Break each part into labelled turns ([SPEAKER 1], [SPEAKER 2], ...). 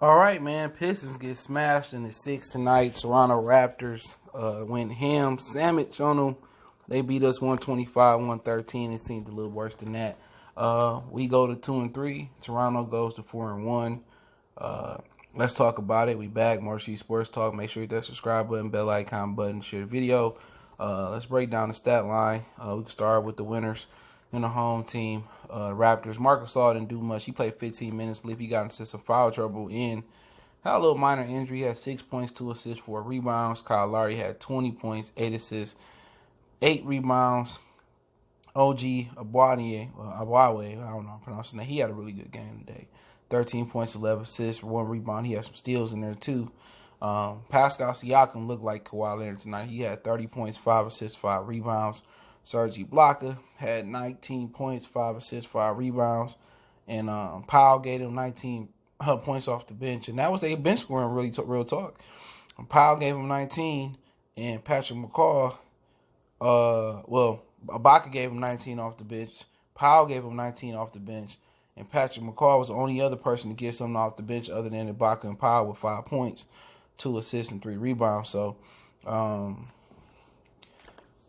[SPEAKER 1] All right, man. Pistons get smashed in the 6 tonight. Toronto Raptors went ham sandwich on them. They beat us 125-113. It seemed a little worse than that. We go to 2-3. Toronto goes to 4-1. Let's talk about it. We back. Marcy Sports Talk. Make sure you hit that subscribe button, bell icon button, share the video. Let's break down the stat line. We can start with the winners in the home team. Raptors. Marc Gasol didn't do much. He played 15 minutes. I believe he got into some foul trouble and had a little minor injury. He had 6 points, 2 assists, 4 rebounds. Kyle Lowry had 20 points, 8 assists, 8 rebounds. OG Abuawe, I don't know how I'm pronouncing that. He had a really good game today. 13 points, 11 assists, 1 rebound. He had some steals in there too. Pascal Siakam looked like Kawhi Leonard tonight. He had 30 points, 5 assists, 5 rebounds. Serge Ibaka had 19 points, 5 assists, 5 rebounds. And Powell gave him 19 points off the bench. And that was their bench scoring, real talk. Powell gave him 19, and Patrick McCaw, Ibaka gave him 19 off the bench. Powell gave him 19 off the bench. And Patrick McCaw was the only other person to get something off the bench other than Ibaka and Powell with 5 points, 2 assists, and 3 rebounds. So,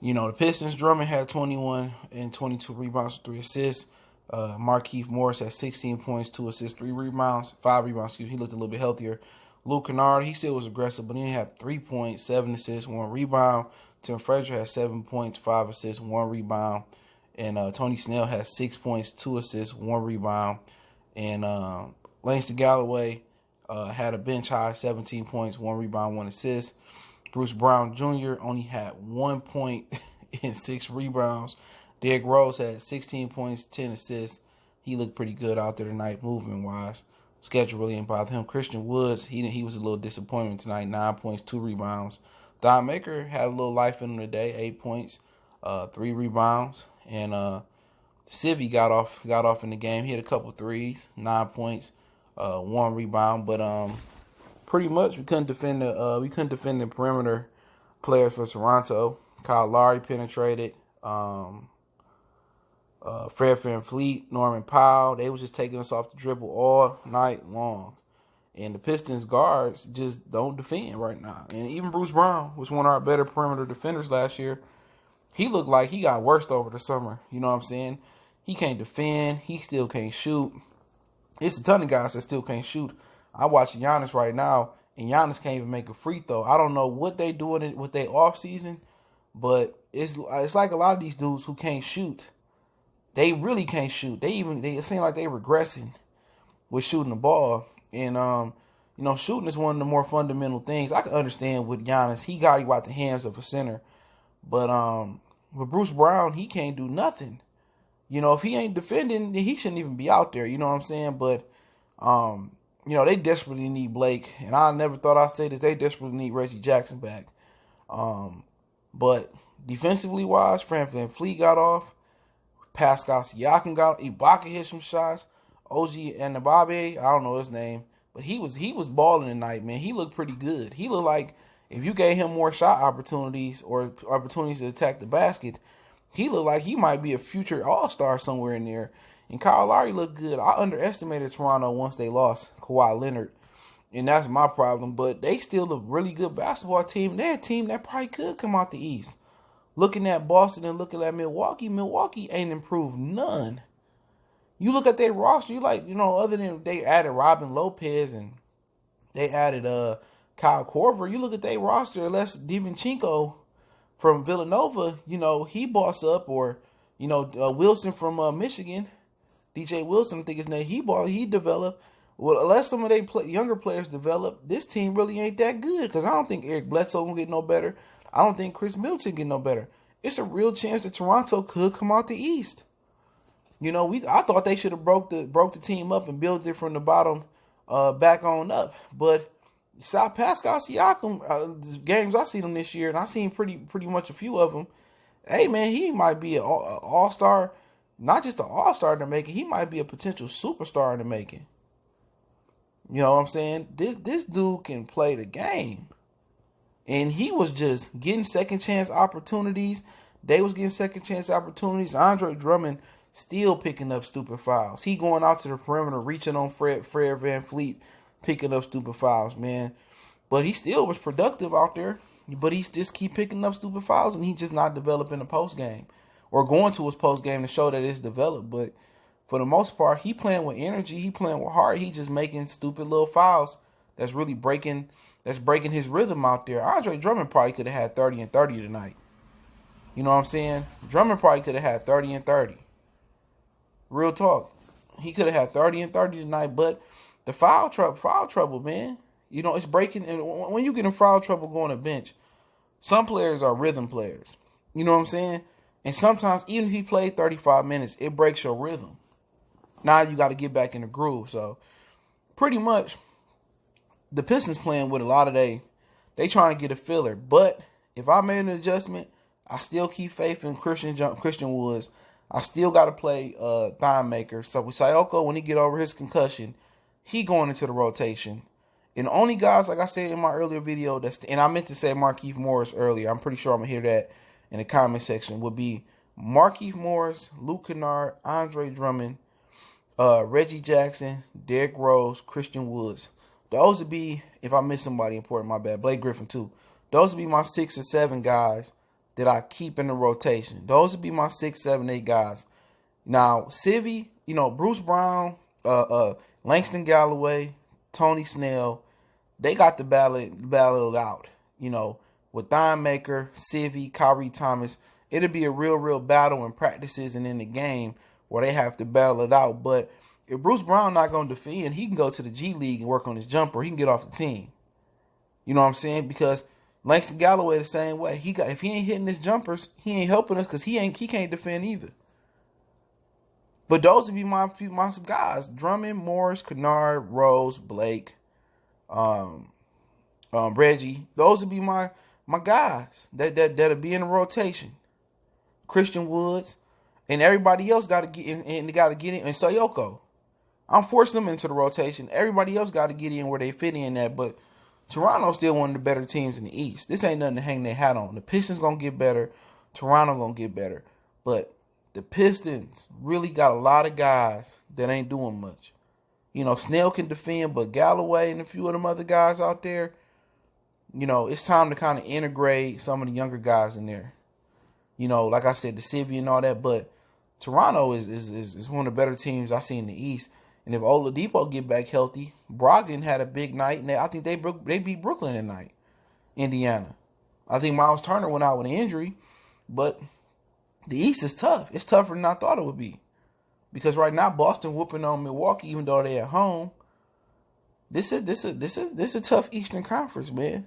[SPEAKER 1] the Pistons, Drummond had 21 and 22 rebounds, 3 assists. Markieff Morris had 16 points, 2 assists, 5 rebounds. He looked a little bit healthier. Luke Kennard, he still was aggressive, but he had 3 points, 7 assists, 1 rebound. Tim Frazier had 7 points, 5 assists, 1 rebound. And Tony Snell had 6 points, 2 assists, 1 rebound. And Langston Galloway had a bench high, 17 points, 1 rebound, 1 assist. Bruce Brown Jr. only had 1 point and 6 rebounds. Derrick Rose had 16 points, 10 assists. He looked pretty good out there tonight, movement-wise. Schedule really didn't bother him. Christian Woods, he was a little disappointment tonight, 9 points, 2 rebounds. Don Maker had a little life in him today, 8 points, 3 rebounds. And Sivi got off in the game. He had a couple threes, 9 points, 1 rebound. But pretty much we couldn't defend the perimeter players for Toronto. Kyle Lowry penetrated. Fred VanVleet, Norman Powell, they was just taking us off the dribble all night long. And the Pistons guards just don't defend right now. And even Bruce Brown was one of our better perimeter defenders last year. He looked like he got worse over the summer. You know what I'm saying? He can't defend. He still can't shoot. It's a ton of guys that still can't shoot. I watch Giannis right now, and Giannis can't even make a free throw. I don't know what they doing with their offseason, but it's like a lot of these dudes who can't shoot. They really can't shoot. They seem like they're regressing with shooting the ball. And, shooting is one of the more fundamental things. I can understand with Giannis. He got you out the hands of a center. But with Bruce Brown, he can't do nothing. If he ain't defending, then he shouldn't even be out there. You know what I'm saying? But, they desperately need Blake. And I never thought I'd say this. They desperately need Reggie Jackson back. But defensively wise, Fred VanVleet got off. Pascal Siakam got off. Ibaka hit some shots. OG Anunoby, I don't know his name. But he was balling tonight, man. He looked pretty good. He looked like if you gave him more shot opportunities or opportunities to attack the basket, he looked like he might be a future all-star somewhere in there. And Kyle Lowry looked good. I underestimated Toronto once they lost Kawhi Leonard, and that's my problem. But they still a really good basketball team. They're a team that probably could come out the East. Looking at Boston and looking at Milwaukee ain't improved none. You look at their roster, you like, other than they added Robin Lopez and they added Kyle Korver, you look at their roster, unless DiVincenzo from Villanova, he boss up, or, Wilson from Michigan, DJ Wilson, I think his name, he developed. Well, unless some of their younger players develop, this team really ain't that good, because I don't think Eric Bledsoe will get no better. I don't think Chris Middleton get no better. It's a real chance that Toronto could come out the East. I thought they should have broke the team up and built it from the bottom back on up. But Pascal Siakam, games I seen him this year, and I seen pretty much a few of them. Hey man, he might be an all-star, not just an all-star in the making. He might be a potential superstar in the making. You know what I'm saying? This dude can play the game. And he was just getting second chance opportunities. They was getting second chance opportunities. Andre Drummond still picking up stupid fouls. He going out to the perimeter, reaching on Fred VanVleet picking up stupid fouls, man. But he still was productive out there. But he just keep picking up stupid fouls, and he just not developing the post game or going to his post game to show that it's developed. But for the most part, he playing with energy. He playing with heart. He just making stupid little fouls that's really breaking his rhythm out there. Andre Drummond probably could have had 30 and 30 tonight. You know what I'm saying? Drummond probably could have had 30 and 30. Real talk. He could have had 30 and 30 tonight, but the foul trouble, man. You know, it's breaking. And when you get in foul trouble going to bench, some players are rhythm players. You know what I'm saying? And sometimes, even if he played 35 minutes, it breaks your rhythm. Now you got to get back in the groove. So, pretty much, the Pistons playing with a lot of they trying to get a filler. But if I made an adjustment, I still keep faith in Christian Woods. I still got to play Thime Maker. So with Siakam, when he get over his concussion, he going into the rotation. And the only guys, like I said in my earlier video, and I meant to say Markieff Morris earlier. I'm pretty sure I'm going to hear that in the comment section. Would be Markieff Morris, Luke Kennard, Andre Drummond, Reggie Jackson, Derrick Rose, Christian Woods. Those would be, if I miss somebody important, my bad. Blake Griffin too. Those would be my 6 or 7 guys that I keep in the rotation. Those would be my 6, 7, 8 guys. Now, Civvy, you know, Bruce Brown, Langston Galloway, Tony Snell, they got the battle out. You know, with Thime Maker, Civvy, Kyrie Thomas, it'll be a real battle in practices and in the game where they have to battle it out. But if Bruce Brown not going to defend, he can go to the G League and work on his jumper. He can get off the team. You know what I'm saying? Because Langston Galloway the same way. If he ain't hitting his jumpers, he ain't helping us because he can't defend either. But those would be my guys: Drummond, Morris, Kennard, Rose, Blake, Reggie. Those would be my guys that'll be in the rotation. Christian Woods, and everybody else got to get in, and they got to get in. And Siakam, I'm forcing them into the rotation. Everybody else got to get in where they fit in at, but Toronto's still one of the better teams in the East. This ain't nothing to hang their hat on. The Pistons going to get better. Toronto going to get better. But the Pistons really got a lot of guys that ain't doing much. You know, Snell can defend, but Galloway and a few of them other guys out there, you know, it's time to kind of integrate some of the younger guys in there. You know, like I said, the Civvy and all that. But Toronto is one of the better teams I see in the East. And if Oladipo get back healthy, Brogdon had a big night, and I think they beat Brooklyn tonight, Indiana. I think Miles Turner went out with an injury, but the East is tough. It's tougher than I thought it would be, because right now Boston whooping on Milwaukee, even though they're at home. This is a tough Eastern Conference, man.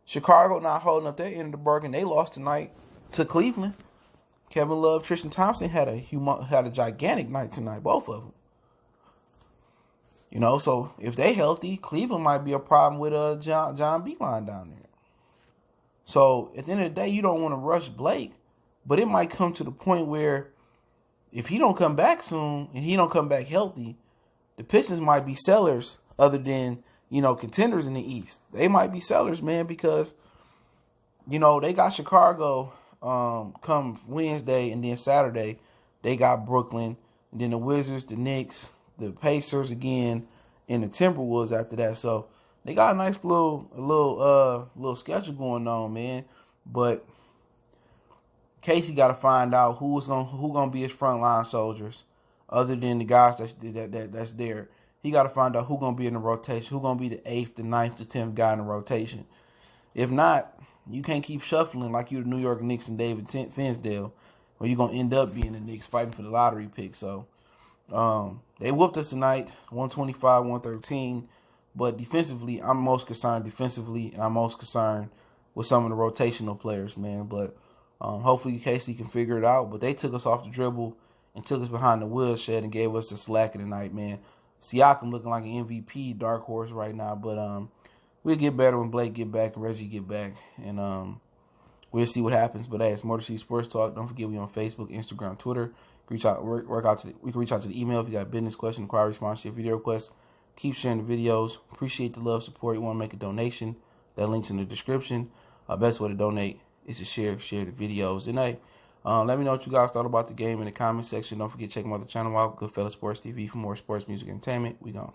[SPEAKER 1] Chicago not holding up their end of the bargain. They lost tonight to Cleveland. Kevin Love, Tristan Thompson had a gigantic night tonight, both of them. You know, so if they healthy, Cleveland might be a problem with John Beilein down there. So at the end of the day, you don't want to rush Blake, but it might come to the point where if he don't come back soon and he don't come back healthy, the Pistons might be sellers other than, you know, contenders in the East. They might be sellers, man, because, you know, they got Chicago come Wednesday, and then Saturday they got Brooklyn, and then the Wizards, the Knicks, the Pacers again, and the Timberwolves after that. So they got a nice little schedule going on, man. But Casey got to find out who gonna be his frontline soldiers, other than the guys that's there. He got to find out who gonna be in the rotation, who gonna be the 8th, the 9th, the 10th guy in the rotation. If not, you can't keep shuffling like you the New York Knicks and David Finsdale, or you're gonna end up being the Knicks fighting for the lottery pick. So they whooped us tonight, 125-113. But defensively, I'm most concerned and I'm most concerned with some of the rotational players, man. But hopefully Casey can figure it out. But they took us off the dribble and took us behind the wheelshed and gave us the slack tonight, man. Siakam looking like an MVP dark horse right now. But we'll get better when Blake get back and Reggie get back. And we'll see what happens. But hey, it's Motor City Sports Talk. Don't forget we on Facebook, Instagram, Twitter. We can reach out to the email if you got a business question, inquiry, sponsorship, video request. Keep sharing the videos. Appreciate the love, support. You want to make a donation? That link's in the description. Best way to donate is to share the videos. And hey, let me know what you guys thought about the game in the comment section. Don't forget to check my other channel out, Goodfellas Sports TV, for more sports, music, and entertainment. We gone.